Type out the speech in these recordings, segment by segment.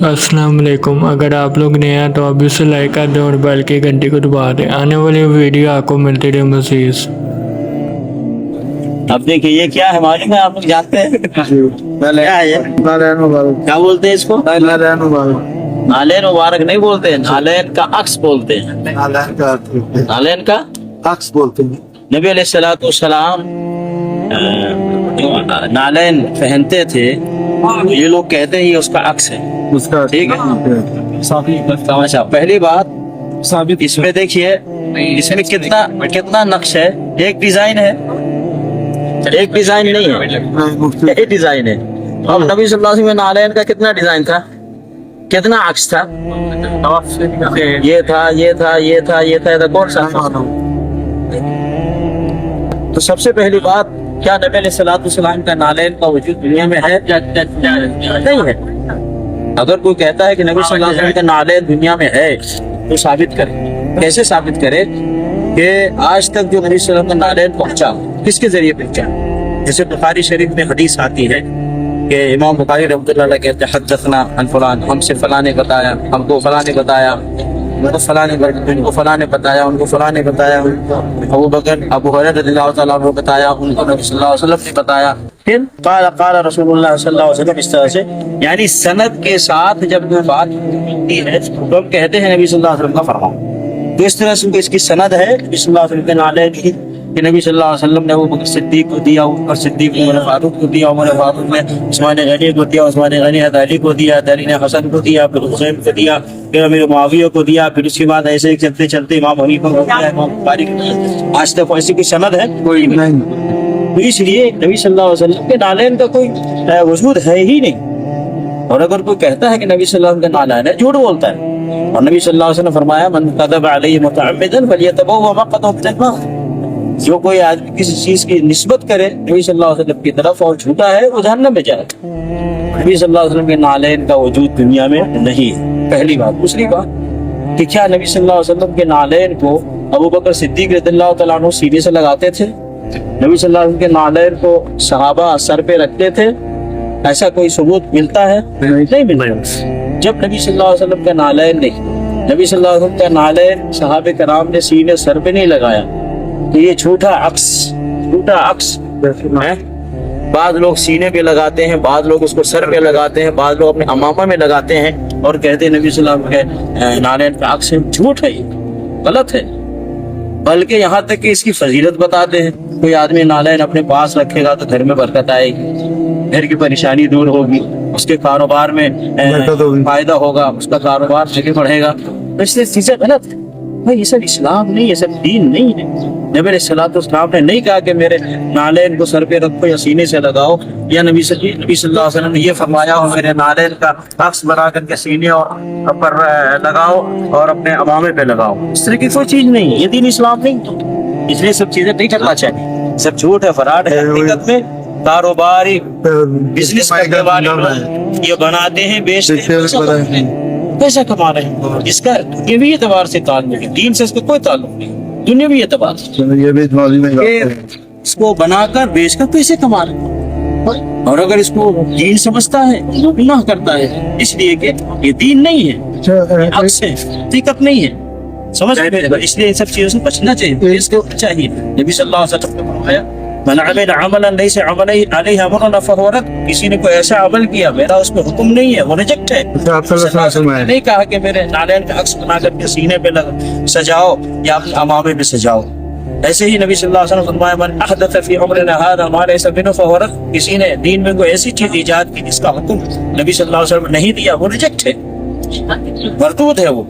अस्सलाम वालेकुम। अगर आप लोग नए हैं तो अभी से लाइक कर दें और बेल की घंटी को दबा दें। आने वाली वीडियो आपको मिलती रहे मज़ीद। अब देखिए ये क्या है मालूम है, आप लोग जानते हैं क्या है ये? क्या बोलते हैं इसको? नालेन मुबारक नहीं बोलते हैं, नालेन का अक्स बोलते हैं। नालेन का अक्स बोलते हैं। नबी अलैहिस्सलातु वस्सलाम नालेन पहनते थे, ये लोग कहते हैं ये उसका अक्स है। उसका ठीक है, तमाशा। पहली बात इसमें देखिए, इसमें कितना नक्श है। एक डिजाइन है, एक डिजाइन नहीं है, एक डिजाइन है। अब नबी सल्लल्लाहु अलैहि वसल्लम में नालेन का कितना डिजाइन था, कितना अक्स था? ये था, ये था, ये था, ये था, ये कौन सा? तो सबसे पहली बात, क्या नबी अलैहिस्सलातु वस्सलाम का नालेन का वजूद दुनिया में है? नहीं है। अगर कोई कहता है कि नबी सल्लल्लाहु अलैहि वसल्लम का नालेन दुनिया में है तो साबित करे। कैसे साबित करे? कि आज तक जो नबी सल्लल्लाहु अलैहि वसल्लम का नालेन पहुंचा, किसके जरिए पहुंचा? जैसे बुखारी शरीफ में हदीस आती है कि इमाम बुखारी रहमतुल्लाह अलैह कहते हैं हदथना अन फलान, हमसे फलां ने बताया, हमको फलां ने बताया, उनको फलां ने बताया, उनको फलां ने बताया, अबू बकर अबू हुरैरा रज़ियल्लाहु तआला अन्हु बताया, उनको नबी सल्लल्लाहु अलैहि वसल्लम ने बताया। फिर क़ाला रसूलुल्लाह सल्लल्लाहु अलैहि वसल्लम, इस तरह से यानी सनद के साथ जब कोई बात होती है तो हम कहते हैं नबी सल्लल्लाहु अलैहि वसल्लम का फरमान। तो इस तरह से इसकी सनद है नबी सल्लल्लाहु अलैहि वसल्लम के नालेन की कि नबी सल्लल्लाहु अलैहि वसल्लम ने अबू बकर सिद्दीक को दिया, उमर सिद्दीक ने उमर फारूक को दिया, उमर फारूक ने उस्मान गनी को दिया, उस्मान गनी ने अली को दिया, अली ने हसन को दिया, फिर हुसैन को दिया, फिर अमीर मुआविया को दिया, फिर उसके बाद ऐसे चलते चलते इमाम हनीफा को दिया, इमाम बुखारी को दिया। आज तक ऐसी कोई सनद है कोई नहीं। तो इसलिए नबी सल्लल्लाहु अलैहि वसल्लम के नालेन का कोई वजूद है ही नहीं। और अगर कोई कहता है कि नबी सल्लल्लाहु अलैहि वसल्लम का नालेन है, झूठ बोलता है। और नबी सल्लल्लाहु अलैहि वसल्लम फरमाया, मन कज़ब अलैहि मुतअम्मिदन फलियतबव्वा मक़अदहु मिनन नार। जो कोई आदमी किसी चीज की निस्बत करे नबी सल्लल्लाहु अलैहि वसल्लम की तरफ और झूठा है, वो जहन्नम में जाए। नबी सल्लल्लाहु अलैहि वसल्लम के नालेन का वजूद दुनिया में नहीं है, पहली बात। दूसरी बात कि क्या नबी सल्लल्लाहु अलैहि वसल्लम के नालेन को अबू बकर सिद्दीक रज़ियल्लाहु तआला अन्हु सीने से लगाते थे? नबी सल्लल्लाहु अलैहि वसल्लम के नालेन को सहाबा सर पे रखते थे? ऐसा कोई सबूत मिलता है? नहीं मिलता। जब नबी सल्लल्लाहु अलैहि वसल्लम का नालेन नहीं, नबी सल्लल्लाहु अलैहि वसल्लम का नालेन सहाबे कराम ने सीने सर पे नहीं लगाया, तो ये झूठा अक्स है। बाद लोग सीने पे लगाते हैं, बाद लोग उसको सर पे लगाते हैं, बाद लोग अपने अमामा में लगाते हैं और कहते हैं नबी सल्लल्लाहु अलैहि वसल्लम के नालेन का अक्स है। झूठ है, गलत है। बल्कि यहाँ तक कि इसकी फजीलत बताते हैं। कोई आदमी नालेन अपने पास रखेगा तो घर में बरकत आएगी, घर की परेशानी दूर होगी, उसके कारोबार में फायदा होगा, उसका कारोबार आगे बढ़ेगा। तो इसलिए चीजें गलत है भाई, ये सब इस्लाम नहीं, ये सब दीन नहीं है। नबी अलैहिस्सलातु वस्सलाम ने नहीं कहा कि मेरे नालेन को सर पे रखो या सीने से लगाओ, या नबी सल्लल्लाहु अलैहि वसल्लम ने ये फरमाया हो मेरे नालेन का अक्स बना करके सीने और पर लगाओ और अपने अमामे पे लगाओ। इस तरह की कोई चीज नहीं, ये दीन इस्लाम नहीं। इसलिए सब चीजें नहीं करना चाहिए, सब झूठ है, फराड है। हकीकत में कारोबारी बिजनेस करने वाले ये बनाते हैं, बेचते हैं, पैसा कमा रहे हैं। इसका दुनियावी एतबार से ताल्लुक है, दीन से इसका कोई ताल्लुक नहीं। दुनियावी एतबार से इसको बनाकर बेचकर पैसे कमा रहे हैं। और अगर इसको दीन समझता है तो गुनाह करता है, इसलिए कि ये दीन नहीं है, अक्स है, हकीकत नहीं है। समझ रहे? इसलिए इन सब चीजों से बचना चाहिए, इसको चाहिए। नबी सल्लल्लाहु अलैहि वसल्लम ने फरमाया, मन अमिला अमलन लैसा अलैहि अमरुना फहुव रद्द। किसी ने कोई ऐसा अमल किया मेरा उस पर हुक्म नहीं है, वो रिजेक्ट है। नहीं कहा कि मेरे नालेन का अक्स बना करके सीने पे सजाओ या अपने अमामे पे सजाओ। ऐसे ही नबी सल्लल्लाहु अलैहि वसल्लम फरमाया, मन अहदथ फी अमरिना हादा मा लैसा मिन्हु फहुव रद्द। किसी ने दीन में कोई ऐसी चीज इजाद की जिसका हुक्म नबी सल्लल्लाहु अलैहि वसल्लम ने नहीं दिया, वो रिजेक्ट है, मरदूद है। वो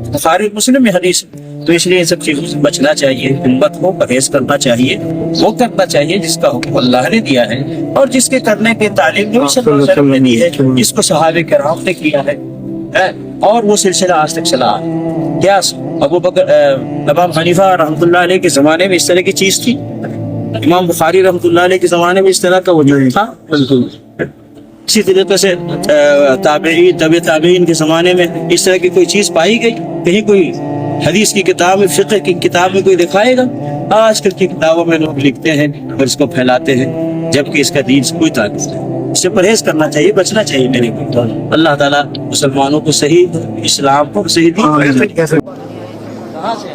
बुखारी मुस्लिम में हदीस। तो इसलिए इन सब चीजों से बचना चाहिए, हिम्मत को परहेज करना चाहिए, वो करना चाहिए जिसका हुक्म अल्लाह ने दिया है और जिसके करने की तालीम नबी सल्लल्लाहु अलैहि वसल्लम ने दी है, जिसको सहाबे किराम ने किया है और वो सिलसिला आज तक चला। क्या अबू बकर इमाम हनीफा रहमतुल्लाह अलैह के जमाने में इस तरह की चीज थी? इमाम बुखारी रहमतुल्लाह अलैह के जमाने में इस तरह का वजूद था? इसी तरीके से ताबीईन के जमाने में इस तरह की कोई चीज पाई गई? कहीं कोई हदीस की किताब में, फिक्र की किताब में कोई दिखाएगा? आजकल की किताबों में लोग लिखते हैं और इसको फैलाते हैं, जबकि इसका दीन से कोई ताल्लुक नहीं। اس سے پرہیز کرنا چاہیے, بچنا چاہیے میرے کو. اللہ تعالیٰ مسلمانوں کو صحیح اسلام کو صحیح دین. کہاں سے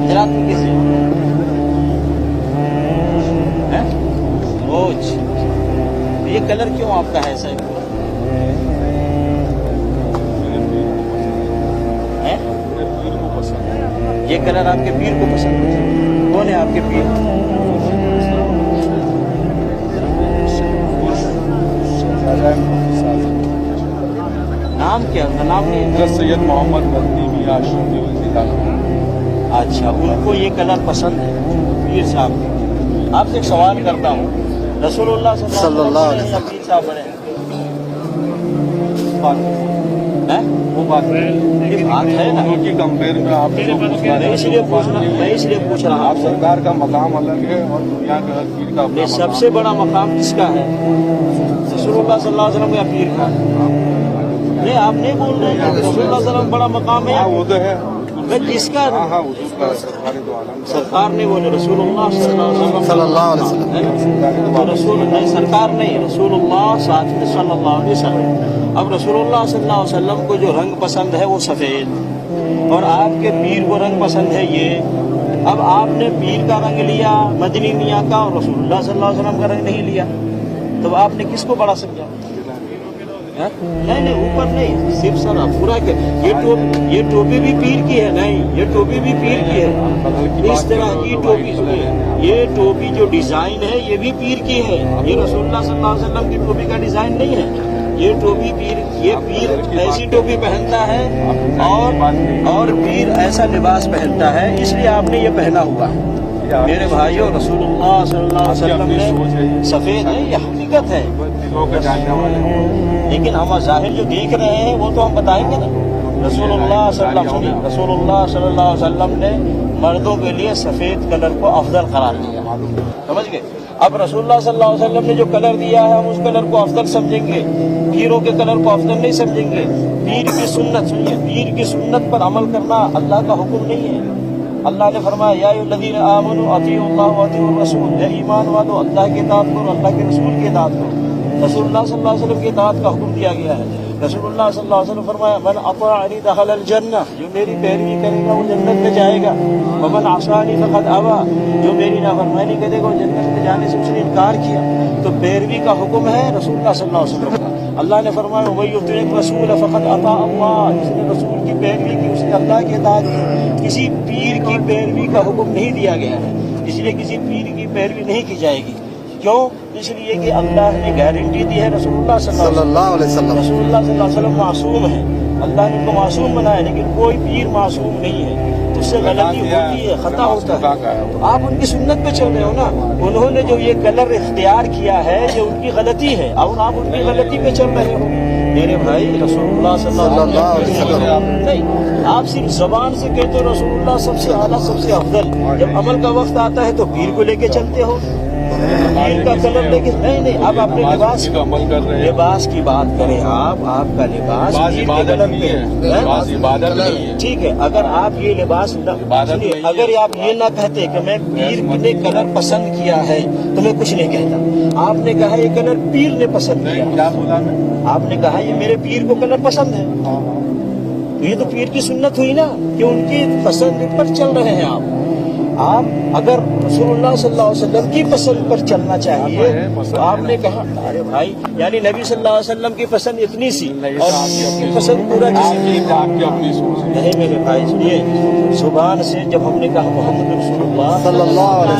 گجرات میں کیسے روز یہ کلر کیوں آپ کا ہے ایسا یہ کلر آپ کے پیر کو پسند ہے؟ کون ہے آپ کے پیر؟ نام کیا نام نہیں؟ سید محمد مدنی میاں اشرفی الدین. اچھا, ان کو یہ کلر پسند ہے پیر صاحب کے. آپ سے ایک سوال کرتا ہوں, رسول اللہ صلی اللہ علیہ وسلم پیر صاحب بڑے وہ بات ہے نا کی کمپیر میں آپ میں اس لیے پوچھ رہا ہوں. آپ سرکار کا مقام الگ ہے اور دنیا کا ہر پیر کا اپنا یہ سب سے بڑا مقام کس کا ہے؟ رسول اللہ صلی اللہ علیہ وسلم کا پیر کا؟ نہیں آپ نہیں بول رہے ہیں رسول اللہ صلی اللہ علیہ وسلم بڑا مقام ہے. وہ تو ہے کس کا؟ ہاں حضور کا سرکار نہیں بولے, رسول اللہ صلی اللہ علیہ وسلم. رسول نہیں سرکار نہیں, رسول اللہ صلی اللہ علیہ وسلم. اب رسول اللہ صلی اللہ علیہ وسلم کو جو رنگ پسند ہے وہ سفید, اور آپ کے پیر کو رنگ پسند ہے یہ. اب آپ نے پیر کا رنگ لیا مدنی میاں کا, اور رسول اللہ صلی اللہ علیہ وسلم کا رنگ نہیں لیا, تو آپ نے کس کو بڑا سمجھا؟ نہیں اوپر نہیں, صرف سر پورا یہ ٹوپی بھی پیر کی ہے. نہیں یہ ٹوپی بھی پیر کی ہے. اس طرح کی ٹوپی, یہ ٹوپی جو ڈیزائن ہے یہ بھی پیر کی ہے. یہ رسول اللہ صلی اللہ علیہ وسلم کی ٹوپی کا ڈیزائن نہیں ہے. یہ ٹوپی پیر ایسی ٹوپی پہنتا ہے, اور پیر ایسا لباس پہنتا ہے, اس لیے آپ نے یہ پہنا ہوا. میرے بھائیوں, رسول اللہ صلی اللہ علیہ وسلم نے سفید ہے, یہ حقیقت ہے. لیکن ہم ظاہر جو دیکھ رہے ہیں وہ تو ہم بتائیں گے نا. رسول اللہ صلی اللہ علیہ وسلم رسول اللہ صلی اللہ علیہ وسلم نے مردوں کے لیے سفید کلر کو افضل قرار دیا. سمجھ گئے؟ اب رسول اللہ صلی اللہ علیہ وسلم نے جو کلر دیا ہے ہم اس کلر کو افضل سمجھیں گے, پیروں کے کلر کو افضل نہیں سمجھیں گے. پیر کی سنت سنیے, پیر کی سنت پر عمل کرنا اللہ کا حکم نہیں ہے. اللہ نے فرمایا یا ایھا الذین آمنوا اطیعوا اللہ واطیعوا الرسول, اے ایمان والو اللہ کی اطاعت کرو, اللہ کے رسول کی اطاعت کرو. رسول اللہ صلی اللہ علیہ وسلم کی اطاعت کا حکم دیا گیا ہے. رسول اللہ صلی اللہ علیہ وسلم فرمایا من اطاعنی دخل الجنہ, جو میری پیروی کرے گا وہ جنت میں جائے گا. ومن عصانی فقد ابی, جو میری نافرمانی کرے گا وہ جنت میں جانے سے اس نے انکار کیا. تو پیروی کا حکم ہے رسول اللہ صلی اللہ علیہ وسلم کا. اللہ نے فرمایا ومن یطع الرسول فقد اطاع اللہ, جس نے رسول کی پیروی کی اس نے اللہ کی اطاعت کی. کسی پیر کی پیروی کا حکم نہیں دیا گیا ہے, اس لیے کسی پیر کی پیروی نہیں کی جائے گی. کیوں؟ اس لیے کہ اللہ نے گارنٹی دی ہے رسول اللہ صلی اللہ علیہ وسلم. رسول اللہ صلی اللہ علیہ وسلم معصوم ہے, اللہ نے ان کو معصوم بنایا, لیکن کوئی پیر معصوم نہیں ہے. تو اس سے غلطی ہوتی ہے, خطا ہوتا ہے. تو آپ ان کی سنت پہ چل رہے ہو نا. انہوں نے جو یہ کلر اختیار کیا ہے یہ ان کی غلطی ہے, اور آپ ان کی غلطی پہ چل رہے ہو. میرے بھائی رسول اللہ صلی اللہ علیہ وسلم نہیں, آپ صرف زبان سے کہتے ہو رسول اللہ سب سے اعلیٰ سب سے افضل, جب عمل کا وقت آتا ہے تو پیر کو لے کے چلتے ہو, پیر کا کلر لے کے. نہیں اب اپنے لباس کی بات کریں آپ کا لباس ٹھیک ہے. اگر آپ یہ لباس اگر آپ یہ نہ کہتے کہ میں پیر نے کلر پسند کیا ہے تو میں کچھ نہیں کہتا. آپ نے کہا یہ کلر پیر نے پسند کیا, آپ نے کہا یہ میرے پیر کو کلر پسند ہے, تو یہ تو پیر کی سنت ہوئی نا کہ ان کی پسند پر چل رہے ہیں آپ. اگر رسول اللہ صلی اللہ علیہ وسلم کی پسند پر چلنا چاہیے تو آپ نے کہا ارے بھائی یعنی نبی صلی اللہ علیہ وسلم کی پسند اتنی سی اور آپ کی پسند پورا کسی نہیں. میرے بھائی سنیے, زبان سے جب ہم نے کہا محمد رسول اللہ صلی اللہ علیہ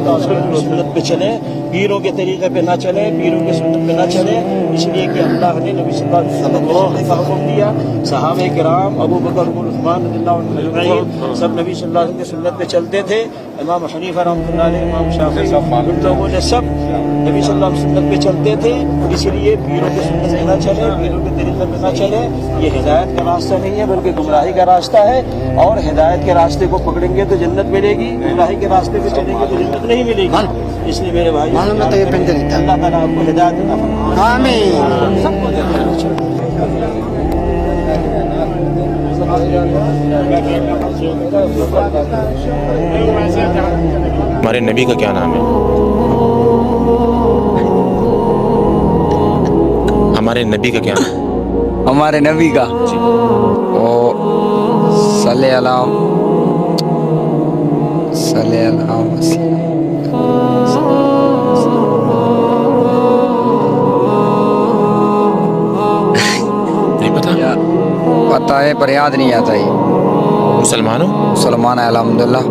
وسلم کی سنت پہ چلے, پیروں کے طریقے پہ نہ چلے, پیروں کے سنت پہ نہ چلے, اس لیے کہ اللہ نے نبی صلی اللہ علیہ وسلم کا حکم دیا. صحابہ کرام ابو بکر عثمان رضی اللہ عنہ اجمعین سب نبی صلی اللہ علیہ وسلم کی سنت پہ چلتے تھے. امام حنیفہ رحمۃ اللہ علیہ, امام شافعی, ان لوگوں نے سب نبی صلی اللہ علیہ وسلم سنت پہ چلتے تھے. اس لیے پیروں کے سنت پہ نہ چلے, پیروں کے طریقے پہ نہ چلے, یہ ہدایت کا راستہ نہیں ہے بلکہ گمراہی کا راستہ ہے. اور ہدایت کے راستے کو پکڑیں گے تو جنت ملے گی, گمراہی کے راستے پہ چلیں گے تو جنت نہیں ملے گی. اس لیے میرے بھائی اللہ تعالیٰ آپ کو ہدایت عطا فرمائے. آمین. سب کو ہمارے نبی کا کیا نام ہے؟ हमारे नबी का क्या नाम है? हमारे नबी का ओ सल्ले अला नहीं पता? पता है पर याद नहीं आता ये। मुसलमान हो? मुसलमान है अल्हम्दुलिल्लाह।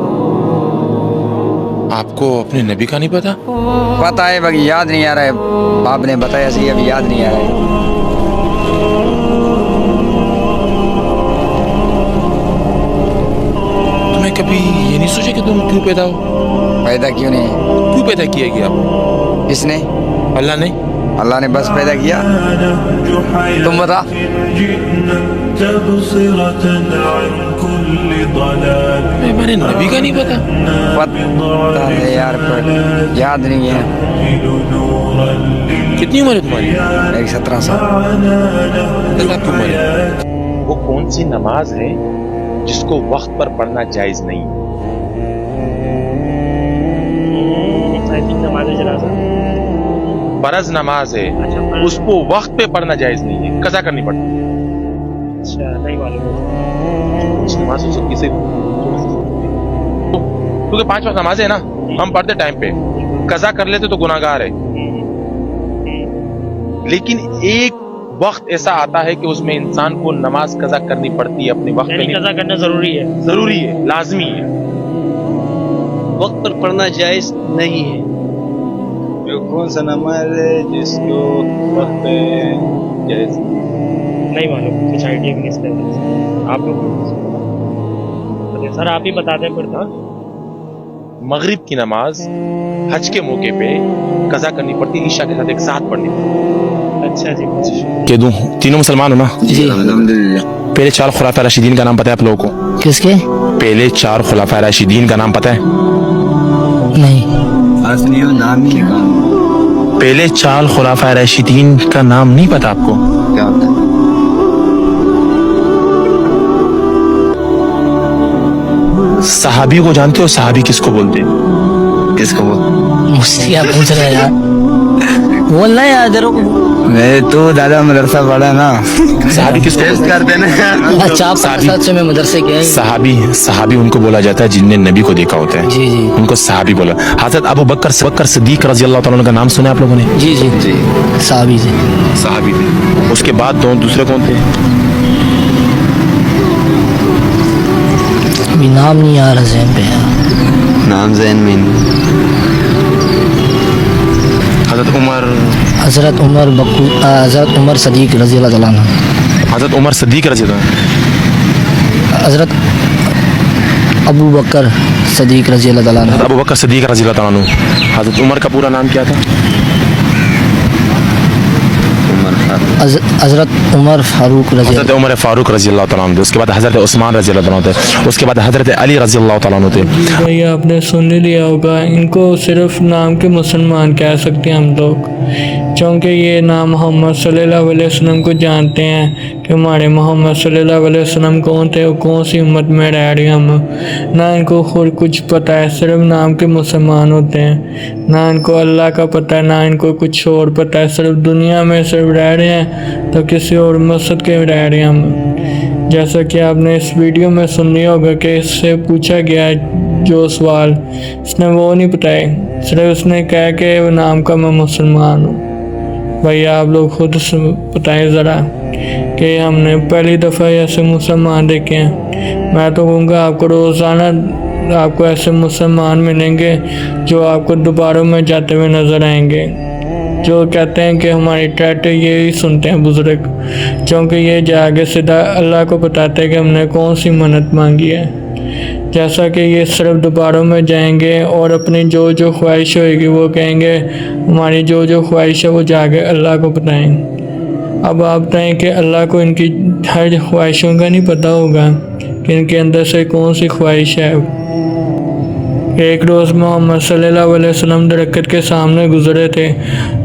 आपको अपने नबी का नहीं पता? पता है बाकी याद नहीं आ रहा है। बाप ने बताया सही, अभी याद नहीं आ रहा है। तुम्हें कभी ये नहीं सोचा कि तुम क्यों पैदा हो? पैदा क्यों नहीं? क्यों पैदा किया गया आपको? किसने? अल्लाह ने। अल्लाह ने बस पैदा किया। तुम बता। हमारे नबी का नहीं पता? पता है यार पर याद नहीं है। कितनी उम्र है तुम्हारी? मेरी 17 साल। 17 की उम्र है। वो कौन सी नमाज है जिसको वक्त पर पढ़ना जायज नहीं? फर्ज नमाज है, उसको वक्त पे पढ़ना जायज नहीं है, कज़ा करनी पड़ती है। अच्छा, नहीं मालूम। इस नमाज को सब किसे क्योंकि 5 वक्त नमाज है ना, हम पढ़ते टाइम पे, कज़ा कर लेते तो गुनाहगार है। लेकिन एक वक्त ऐसा आता है कि उसमें इंसान को नमाज कज़ा करनी पड़ती है अपने वक्त पे। कज़ा करना जरूरी है। जरूरी है, लाजमी है। वक्त पर पढ़ना जायज नहीं है। कौन सा नमाज है जिसको वक्त पे जायज? नहीं मालूम, कुछ आइडिया भी नहीं इसका। आप लोग सर आप ही बता दें फिर। मगरिब की नमाज हज के मौके पे कज़ा करनी पड़ती है, ईशा के साथ एक साथ पढ़नी पड़ती है। अच्छा जी। के दूं? तीनों मुसलमान हो ना? जी अल्हम्दुलिल्लाह। पहले 4 खुलाफा राशिदीन का नाम पता है आप लोगों को? किसके? पहले 4 खुलाफा राशिदीन का नाम पता है? नहीं। असली नाम ही पहले 4 खुलाफा राशिदीन का नाम नहीं पता आपको? क्या होता है? सहाबी को जानते हो? सहाबी किसको बोलते हैं? किसको बोल? मुझसे क्या पूछ रहे हैं यार? बोलना है यार जरूर। मैं तो दादा मदरसा पढ़ा ना। सहाबी किसको करते ना। अच्छा आप साथ से मैं मदरसे गए। सहाबी उनको बोला जाता है जिनने नबी को देखा होता है। जी जी। उनको सहाबी बोला। हज़रत अबू बकर सिद्दीक रज़ी अल्लाह तआला अन्हु का नाम सुना आप लोगों ने? जी जी जी। साहबी जी। सहाबी थे। उसके बाद दूसरे कौन थे? अभी नाम नहीं आ रहा ज़हन पे यार। नाम ज़हन में नहीं। हज़रत उमर सदीक रज़ी अल्लाह तआला अन्हु। हज़रत उमर सदीक रज़ी अल्लाह अन्हु। हज़रत अबू बकर सदीक रज़ी अल्लाह तआला अन्हु। अबू बकर सदीक रज़ी अल्लाह तआला अन्हु। हज़रत उमर का पूरा नाम क्या था? हज़रत उमर फारूक रज़ी हज़रत उमर फारूक रज़ी अल्लाह तआला अन्हु। उसके बाद हज़रत उस्मान रज़ी अल्लाह तआला अन्हु थे। उसके बाद हज़रत अली रज़ी अल्लाह तआला अन्हु थे। भाई आपने सुन ही लिया होगा, इनको सिर्फ नाम के मुसलमान कह सकते हैं हम लोग, क्योंकि ये नाम मोहम्मद सल्लल्लाहु अलैहि वसल्लम को जानते हैं कि हमारे मोहम्मद सल्लल्लाहु अलैहि वसल्लम कौन थे और कौन सी उम्मत में रह रहे हैं हम। ना इनको खुद कुछ पता है, सिर्फ नाम के मुसलमान होते हैं। ना इनको अल्लाह का पता है, ना इनको कुछ और पता है। सिर्फ दुनिया में सिर्फ रह रहे हैं तो किसी और मकसद के रह रहे हैं हम। जैसा कि आपने इस वीडियो में सुन लिया होगा कि इससे पूछा गया है जो सवाल, इसने वो नहीं बताए, सिर्फ उसने कहा कि वो नाम का मैं मुसलमान हूँ। भैया आप लोग खुद बताएं ज़रा कि हमने पहली दफ़ा ऐसे मुसलमान देखे हैं। मैं तो कहूँगा आपको रोज़ाना आपको ऐसे मुसलमान मिलेंगे जो आपको दोबारा में जाते हुए नज़र आएंगे, जो कहते हैं कि हमारी ट्रैक्टर यही सुनते हैं बुज़ुर्ग, क्योंकि ये जाके सीधा अल्लाह को बताते हैं कि हमने कौन सी मन्नत मांगी है। जैसा कि ये सिर्फ दोबारा में जाएंगे और अपनी जो जो ख्वाहिश होएगी वो कहेंगे, हमारी जो जो ख्वाहिश है वो जाके अल्लाह को बताएं। अब आप बताएं कि अल्लाह को इनकी हर ख्वाहिशों का नहीं पता होगा कि इनके अंदर से कौन सी ख्वाहिश है। एक रोज़ मोहम्मद सल्लल्लाहु अलैहि वसल्लम दरख्त के सामने गुजरे थे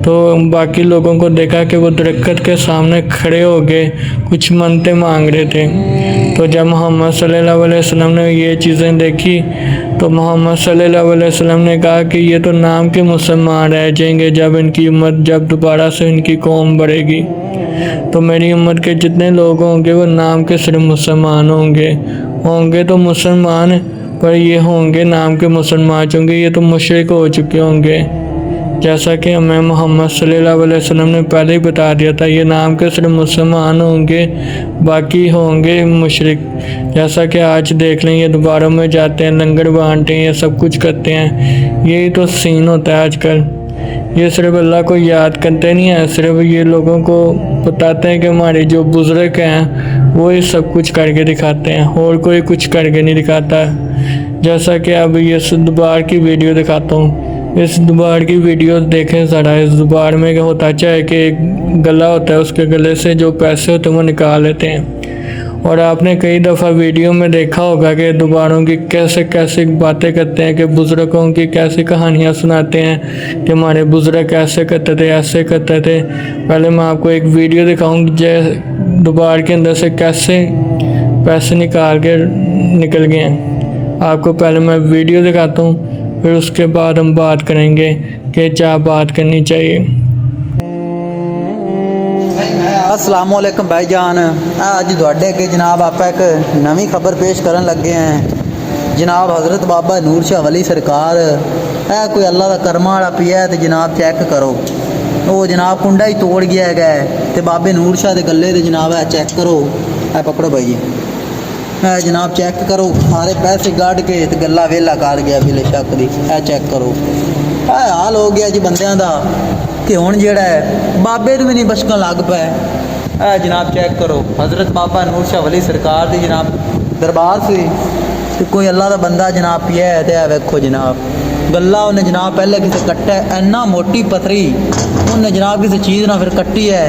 तो बाकी लोगों को देखा कि वो दरख्त के सामने खड़े हो गए कुछ मन्नतें मांग रहे थे। तो जब मोहम्मद सल्लल्लाहु अलैहि वसल्लम ने ये चीज़ें देखी तो मोहम्मद सल्लल्लाहु अलैहि वसल्लम ने कहा कि ये तो नाम के मुसलमान रह जाएंगे जब इनकी उम्मत जब दोबारा से इनकी कौम बढ़ेगी। तो मेरी उम्र के जितने लोग होंगे वो नाम के सिर्फ मुसलमान होंगे तो मुसलमान, पर ये होंगे नाम के मुसलमान, चूँकि ये तो मुशरिक हो चुके होंगे, जैसा कि हमें मोहम्मद सल्लल्लाहु अलैहि वसल्लम ने पहले ही बता दिया था। ये नाम के सिर्फ मुसलमान होंगे, बाकी होंगे मुशरिक। जैसा कि आज देख लें, ये दोबारा में जाते हैं, लंगर बांटते हैं, ये सब कुछ करते हैं। यही तो सीन होता है आजकल। ये सिर्फ अल्लाह को याद करते नहीं हैं, सिर्फ ये लोगों को बताते हैं कि हमारे जो बुज़ुर्ग हैं वो ये सब कुछ करके दिखाते हैं, और कोई कुछ करके नहीं दिखाता। जैसा कि अब ये दोबार की वीडियो दिखाता हूँ। इस दोबार की वीडियो देखें ज़रा। इस दोबार में क्या होता है कि एक गला होता है, उसके गले से जो पैसे होते हैं वो निकाल लेते हैं। और आपने कई दफ़ा वीडियो में देखा होगा कि दोबारों की कैसे कैसे बातें करते हैं, कि बुज़ुर्गों की कैसी कहानियाँ सुनाते हैं कि हमारे बुज़ुर्ग ऐसे करते थे, ऐसे करते थे। पहले मैं आपको एक वीडियो दिखाऊंगी दोबार के अंदर से कैसे पैसे निकाल के निकल गए हैं। आपको पहले मैं वीडियो दिखाता हूँ, फिर उसके बाद हम बात करेंगे कि क्या बात करनी चाहिए। अस्सलाम वालेकुम भाईजान, अज तुहाडे अगे जनाब आप एक नवी खबर पेश करन लगे हैं। जनाब हज़रत बाबा नूर शाह वली सरकार है कोई अल्लाह का कर्मा वाला पिया है, तो जनाब चेक करो। वो जनाब कुंडा ही तोड़ गया है, तो बाबे नूर शाह के गले ते जनाब है चेक करो। है पकड़ो भाई जी, जनाब चेक करो, सारे पैसे गढ़ के ते गला वेला कर गया बिले शक दी। चेक करो, हाल हो गया जी बंदियां दा कि हुण जिहड़ा है बाबे नूं भी नहीं बचकन लग पिया। जनाब चेक करो, हज़रत बाबा नूर शाह वली सरकार दी जनाब दरबार से ते कोई अल्लाह दा बंदा जनाब पिया है। ते वेखो जनाब गला उन्हें जनाब पहले किसी कट्टा है, इन्ना मोटी पथरी उन्हें जनाब किसी चीज़ ना फिर कट्टी है,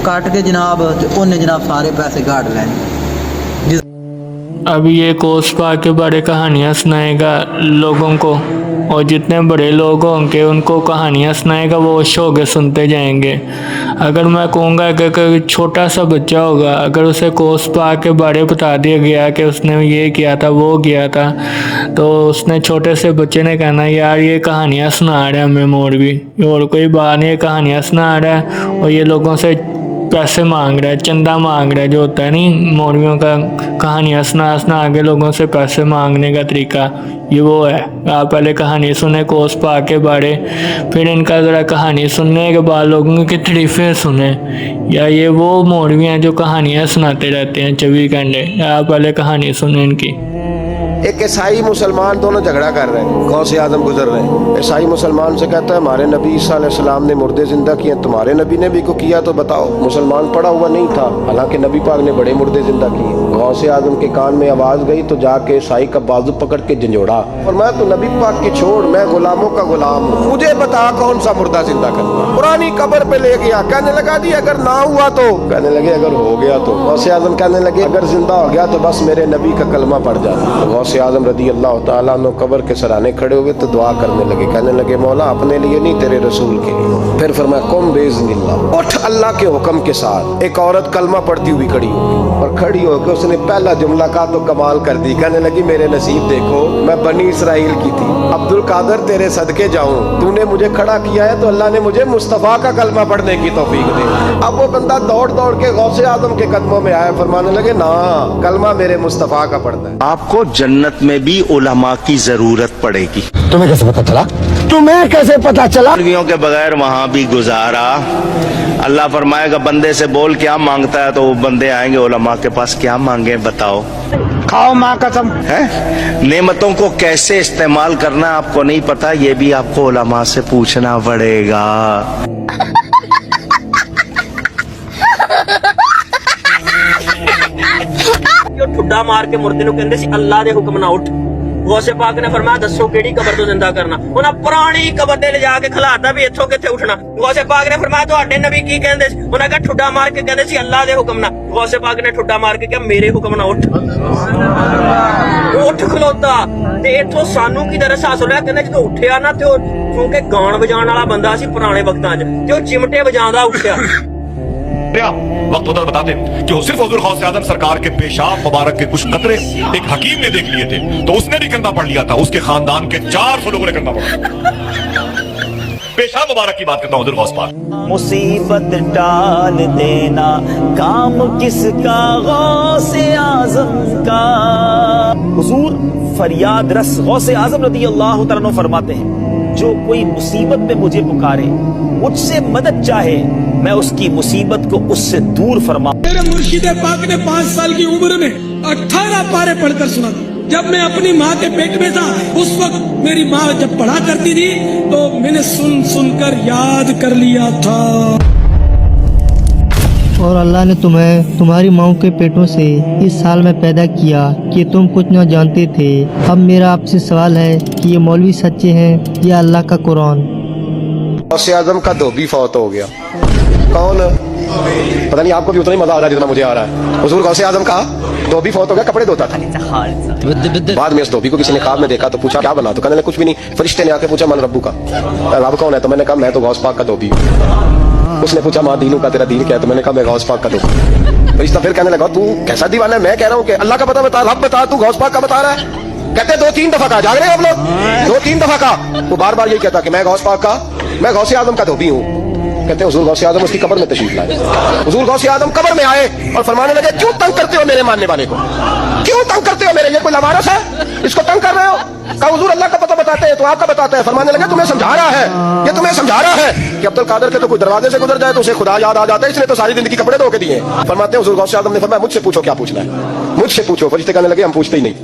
कट के जनाब उन्हें जनाब सारे पैसे काट लेने। अब ये कोस पा के बड़े कहानियाँ सुनाएगा लोगों को, और जितने बड़े लोग होंगे उनको कहानियाँ सुनाएगा, वो होश होके सुनते जाएंगे। अगर मैं कहूँगा कि छोटा सा बच्चा होगा, अगर उसे कोस पा के बड़े बता दिया गया कि उसने ये किया था वो किया था, तो उसने छोटे से बच्चे ने कहना यार ये कहानियाँ सुना रहा है हमें मौलवी, और कोई बात नहीं, ये कहानियाँ सुना रहा है और ये लोगों से पैसे मांग रहा है, चंदा मांग रहा है, जो होता है नहीं मौलवियों का कहानियाँ सुना आगे लोगों से पैसे मांगने का तरीका, ये वो है। आप पहले कहानी सुने कोस पा के बारे, फिर इनका ज़रा कहानी सुनने के बाद लोगों की तारीफ़ें सुने। या ये वो मौलवी हैं जो कहानियाँ सुनाते रहते हैं 24 घंटे। आप पहले कहानी सुने इनकी। एक ईसाई मुसलमान दोनों झगड़ा कर रहे हैं, गौसे आजम गुजर रहे हैं। ईसाई मुसलमान से कहता है हमारे नबी ईसा अलैहिस्सलाम ने मुर्दे जिंदा किए, तुम्हारे नबी ने भी को किया तो बताओ। मुसलमान पड़ा हुआ नहीं था, हालांकि नबी पाक ने बड़े मुर्दे जिंदा किए। गौसे आजम के कान में आवाज गई तो जाके ईसाई का बाजू पकड़ के झंझोड़ा, और मैं तो नबी पाक की छोड़, मैं गुलामों का गुलाम हूँ, मुझे बता कौन सा मुर्दा जिंदा करना। पुरानी कब्र पे ले गया, कहने लगा जी अगर ना हुआ तो, कहने लगे अगर हो गया तो। गौसे आजम कहने लगे अगर जिंदा हो गया तो बस मेरे नबी का कलमा पड़ जाता। गौसे आजम रदी अल्लाह ताला अन्हु कब्र के सराहने खड़े हुए तो दुआ करने लगे, कहने लगे मौला अपने लिए नहीं तेरे रसूल के लिए। फिर फरमाया कुम बेइज़्निल्लाह, उठ अल्लाह के हुक्म के साथ। एक औरत कलमा पढ़ती हुई खड़ी हो गई, और खड़ी होकर उसने पहला जुमला कहा तो कमाल कर दी, कहने लगी मेरे नसीब देखो मैं बनी इसराइल की थी, अब्दुल कादर तेरे सदके जाऊं, तूने मुझे खड़ा किया है तो अल्लाह ने मुझे मुस्तफ़ा का कलमा पढ़ने की तौफीक दे। अब वो बंदा दौड़ दौड़ के गौसे आजम के कदमों में आया, फरमाने लगे ना कलमा मेरे मुस्तफ़ा का पढ़ना है। आपको जन्नत में भी उलमा की जरूरत पड़ेगी। तुम्हें कैसे पता चला? तुम्हें कैसे पता चला? मौलवियों के बगैर वहां भी गुजारा। अल्लाह फरमाएगा बंदे से बोल क्या मांगता है, तो वो बंदे आएंगे उलमा के पास, क्या मांगे बताओ। खाओ माँ कसम है नेमतों को कैसे इस्तेमाल करना आपको नहीं पता, ये भी आपको उलमा से पूछना पड़ेगा। ठुड्डा मार के मुर्दे नूं कहंदे सी अल्लाह दे हुक्म ना उठ। गौसे पाक ने फरमाया दसो केड़ी कबर तो जिंदा करना, उन्हां पुरानी कबर ते ले जाके खिलाता भी इत्थों किथे उठना। गौसे पाक ने फरमाया तुहाडे नबी की कहंदे सी, उन्हां कहा ठुड्डा मार के कहंदे सी अल्लाह दे हुक्म ना। गौसे पाक ने ठुड्डा मार के कहा मेरे हुक्म ना उठ। उठ खलोता ते इत्थों सानू की दरस हासिल होया, कहंदे जो उठिया ना ते क्योंकि गान बजाण वाला बंदा सी पुराने वक्तां च, ते ओ चिमटे बजांदा उठिया। वक्त उधर बताते कि वो सिर्फ हुजूर गौसे आजम सरकार के पेशाब मुबारक के कुछ कतरे एक हकीम ने देख लिए थे, तो उसने भी कंधा पढ़ लिया था, उसके खानदान के 400 लोगों ने कंधा पढ़ा। पेशाब मुबारक की बात करता हूँ हुजूर गौस पाक। मुसीबत टाल देना काम किसका, गौसे आजम का। हुजूर फरियाद रस गौसे आजम रदी अल्लाह तआला अन्हु फरमाते हैं, जो कोई मुसीबत में मुझे पुकारे, मुझसे मदद चाहे, मैं उसकी मुसीबत को उससे दूर फरमाऊं। मेरे मुर्शिद पाक ने 5 साल की उम्र में 18 पारे पढ़कर सुना। जब मैं अपनी माँ के पेट में था, उस वक्त मेरी माँ जब पढ़ा करती थी तो मैंने सुनकर याद कर लिया था। और अल्लाह ने तुम्हें तुम्हारी माँ के पेटों से इस साल में पैदा किया कि तुम कुछ न जानते थे। अब मेरा आपसे सवाल है कि ये मौलवी सच्चे हैं या अल्लाह का कुरान? गौसे आजम का धोबी फौत हो गया। कौन? पता नहीं, आपको भी उतना ही मजा आ रहा है जितना मुझे आ रहा है। हुजूर गौसे आजम का धोबी फौत हो गया, कपड़े धोता था। बाद में उस धोबी को किसी ने ख्वाब में देखा तो पूछा क्या बना, तो कहने लगे कुछ भी नहीं। फरिश्ते ने आके पूछा मन रब्बू का, रब कौन है? तो मैंने कहा मैं तो गौस पाक का धोबी हूँ। उसने पूछा माँ दीनू का, तेरा दीन क्या है? तो मैंने कहा मैं गौस पाक का धोबी। फरिश्ता फिर कहने लगा तू कैसा दीवाना है? मैं कह रहा हूँ कि अल्लाह का पता बता, रब बता, तू गौस पाक का बता रहा है। कहते 2-3 दफा का, जाग रहे हैं आप लोग? 2-3 दफा का वो बार बार यही कहता कि मैं गौस पाक का, मैं गौसे आजम का धोबी हूँ। कहते हैं हुजूर गौसे आजम उसकी कब्र में तशरीफ लाए। हुजूर गौसे आजम कब्र में आए और फरमाने लगे क्यों तंग करते हो मेरे मानने वाले को, क्यों तंग करते हो मेरे, ये कोई लवारस है इसको तंग कर रहे हो? कहा हुजूर अल्लाह का पता बताते हैं तो आपका बताते हैं। फरमाने लगे तुम्हें समझा रहा है, ये तुम्हें समझा रहा है कि अब्दुल कादर के तो कोई दरवाजे से गुजर जाए तो उसे खुदा याद आ जाता है, इसलिए तो सारी जिंदगी कपड़े धो के दिए। फरमाते हैं हुजूर गौसे आजम ने फरमाया मुझसे पूछो क्या पूछना है, मुझसे पूछो। फरिश्ते कहने लगे हम पूछते ही नहीं।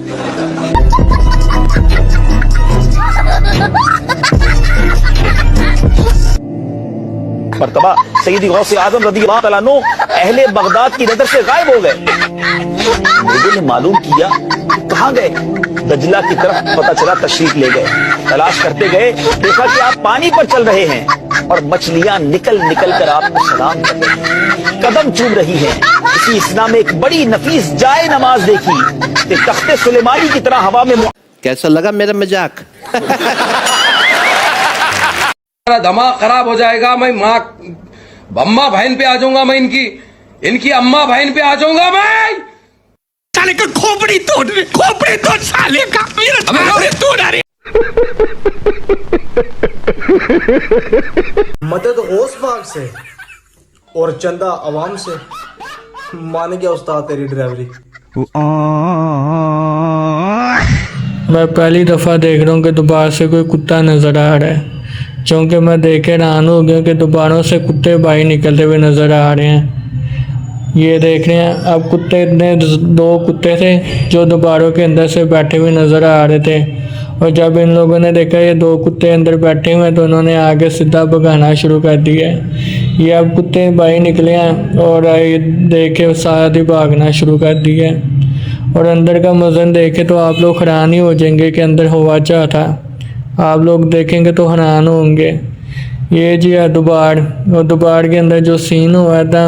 मर्तबा सैयदी गौसे आजम रज़ी अल्लाह तआला अन्हु अहले बगदाद की नजर से गायब हो गए। लोगों ने मालूम किया कहाँ गए, दजला की तरफ पता चला तशरीफ ले गए। तलाश करते गए, देखा कि आप पानी पर चल रहे हैं और मछलियां निकल निकल कर आपको सलाम कर रही हैं, कदम चूम रही हैं। इसी इस्लाम में एक बड़ी नफीस जाए नमाज देखी कि तख्ते सुलेमानी की तरह हवा में। कैसा लगा मेरा मजाक? दिमाग खराब हो जाएगा। मैं माँ अम्मा बहन पे आ जाऊंगा, मैं इनकी अम्मा बहन पे आ जाऊंगा। मैं साले का खोपड़ी तोड़ साले का, मेरा तोड़ रही। मदद गौस पाक से और चंदा अवाम से। मान गया उस्ताद तेरी ड्राइवरी। मैं पहली दफ़ा देख रहा हूँ कि दोबारा से कोई कुत्ता नज़र आ रहा है, चूँकि मैं देख के हैरान हो गया कि दोबारों से कुत्ते बाहर निकलते हुए नज़र आ रहे हैं। ये देख रहे हैं, अब कुत्ते इतने 2 कुत्ते थे जो दोबारों के अंदर से बैठे हुए नज़र आ रहे थे, और जब इन लोगों ने देखा ये 2 कुत्ते अंदर बैठे हुए हैं तो उन्होंने आगे सीधा भगाना शुरू कर दिया। ये अब कुत्ते बाहर निकले हैं और ये देख के साथ ही भागना शुरू कर दिया। और अंदर का मंजर देखे तो आप लोग हैरान ही हो जाएंगे कि अंदर हुआ क्या था। आप लोग देखेंगे तो हैरान होंगे। ये जी है दुबाड़, और दुबाड़ के अंदर जो सीन हुआ था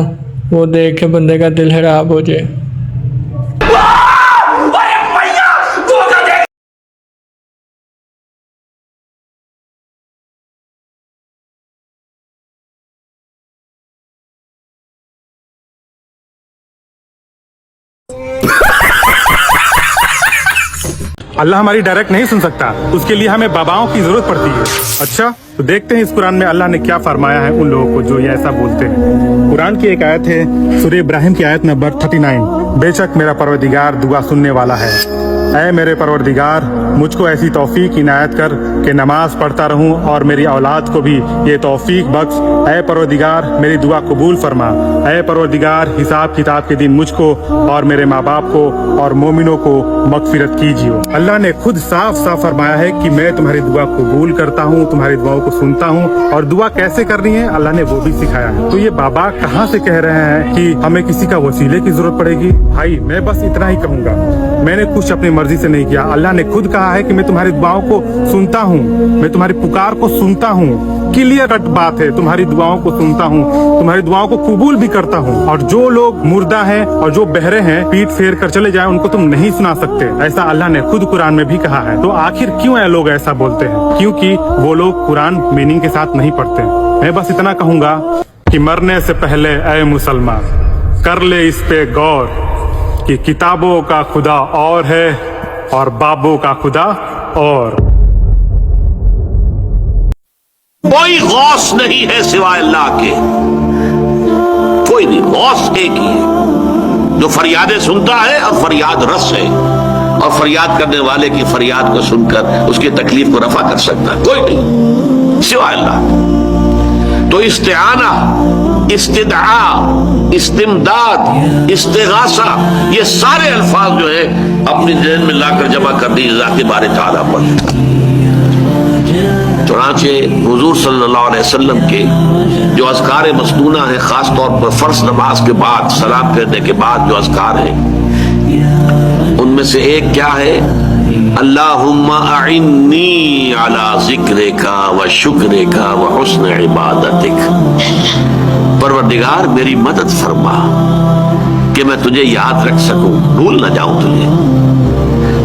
वो देख के बंदे का दिल खराब हो जाए। अल्लाह हमारी डायरेक्ट नहीं सुन सकता, उसके लिए हमें बाबाओं की जरूरत पड़ती है। अच्छा तो देखते हैं इस कुरान में अल्लाह ने क्या फरमाया है उन लोगों को जो ये ऐसा बोलते हैं। कुरान की एक आयत है सूरह इब्राहिम की आयत नंबर 39, बेशक मेरा परवरदिगार दुआ सुनने वाला है। ऐ मेरे परवरदिगार मुझको ऐसी तौफीक इनायत कर कि नमाज पढ़ता रहूं और मेरी औलाद को भी ये तौफीक बख्श। ऐ परवरदिगार मेरी दुआ कबूल फरमा। ऐ परवरदिगार हिसाब किताब के दिन मुझको और मेरे माँ बाप को और मोमिनों को मगफिरत कीजिए। अल्लाह ने खुद साफ साफ फरमाया है कि मैं तुम्हारी दुआ कबूल करता हूँ, तुम्हारी दुआओं को सुनता हूँ, और दुआ कैसे करनी है अल्लाह ने वो भी सिखाया है। तो ये बाबा कहाँ से कह रहे हैं कि हमें किसी का वसीले की जरूरत पड़ेगी? भाई मैं बस इतना ही कहूँगा, मैंने कुछ अपनी मर्जी से नहीं किया। अल्लाह ने खुद कहा है कि मैं तुम्हारी दुआओं को सुनता हूँ, मैं तुम्हारी पुकार को सुनता हूँ। क्लियर कट बात है, तुम्हारी दुआओं को सुनता हूँ, तुम्हारी दुआओं को कबूल भी करता हूँ। और जो लोग मुर्दा हैं और जो बहरे हैं पीठ फेर कर चले जाए उनको तुम नहीं सुना सकते, ऐसा अल्लाह ने खुद कुरान में भी कहा है। तो आखिर क्यों ये लोग ऐसा बोलते हैं? क्योंकि वो लोग कुरान मीनिंग के साथ नहीं पढ़ते। मैं बस इतना कहूँगा कि मरने से पहले ऐ मुसलमान कर ले इस पे गौर कि किताबों का खुदा और है और बाबों का खुदा और। कोई गौस नहीं है सिवाय अल्लाह के, कोई नहीं, गौस एक ही है जो फरियादें सुनता है और फरियाद रस है, और फरियाद करने वाले की फरियाद को सुनकर उसकी तकलीफ को रफा कर सकता है, कोई नहीं सिवाय अल्लाह। तो इस्तिआना, इस्तिदआ, इस्तिमदाद, इस्तिगासा, ये सारे अल्फाज जो है अपनी ज़हन में लाकर जमा कर दी ज़ात बारी तआला पर। चुनांचे हुजूर सल्लल्लाहु अलैहि वसल्लम के जो अज़कार मसनूना है, खास तौर पर फर्ज नमाज के बाद सलाम करने के बाद जो अज़कार है, उनमें से एक क्या है? अल्लाहुम्मा अइन्नी अला ज़िक्रिका व शुक्रिका व हुस्न इबादतिक। परवरदिगार मेरी मदद फरमा कि मैं तुझे याद रख सकूं, भूल न जाऊं तुझे,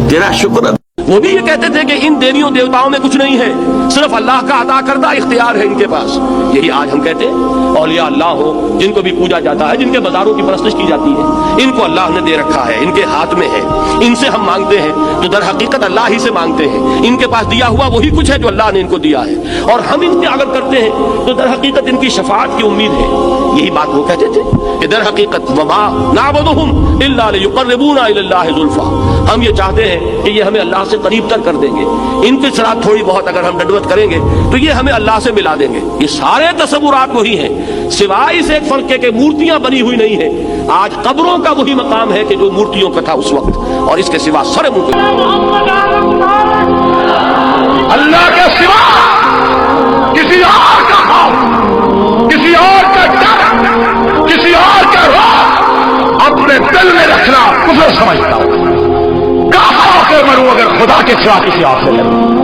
तेरा शुक्र। वो भी ये कहते थे कि इन देवियों देवताओं में कुछ नहीं है, सिर्फ अल्लाह का अता करदा इख्तियार है इनके पास। यही आज हम कहते हैं औलिया अल्लाह हो, जिनको भी पूजा जाता है, जिनके मज़ारों की परस्तिश की जाती है, इनको अल्लाह ने दे रखा है, इनके हाथ में है, इनसे हम मांगते हैं तो दर हकीकत अल्लाह ही से मांगते हैं। इनके पास दिया हुआ वही कुछ है जो अल्लाह ने इनको दिया है, और हम इनके अगर करते हैं तो दर हकीकत इनकी शफाअत की उम्मीद है। यही बात वो कहते थे कि दर हकीकत वमा नअबुदुहुम इल्ला लियुक़र्रिबूना इलल्लाहि ज़ुल्फ़ा, हम ये चाहते हैं कि ये हमें अल्लाह से करीब तर कर देंगे, इनके साथ थोड़ी बहुत अगर हम दंडवत करेंगे तो ये हमें अल्लाह से मिला देंगे। ये सारे तसव्वुरात वही हैं, सिवाय इस एक फर्क के मूर्तियां बनी हुई नहीं है। आज कब्रों का वही मकाम है कि जो मूर्तियों का था उस वक्त, और इसके सिवा सरे मुंह अल्लाह के सिवा किसी और का खौफ, किसी और का डर, किसी और का रौब अपने दिल में रखना कुफर समझता हूं। काफा होकर मरूं अगर खुदा के सिवा किसी और से लड़ूं।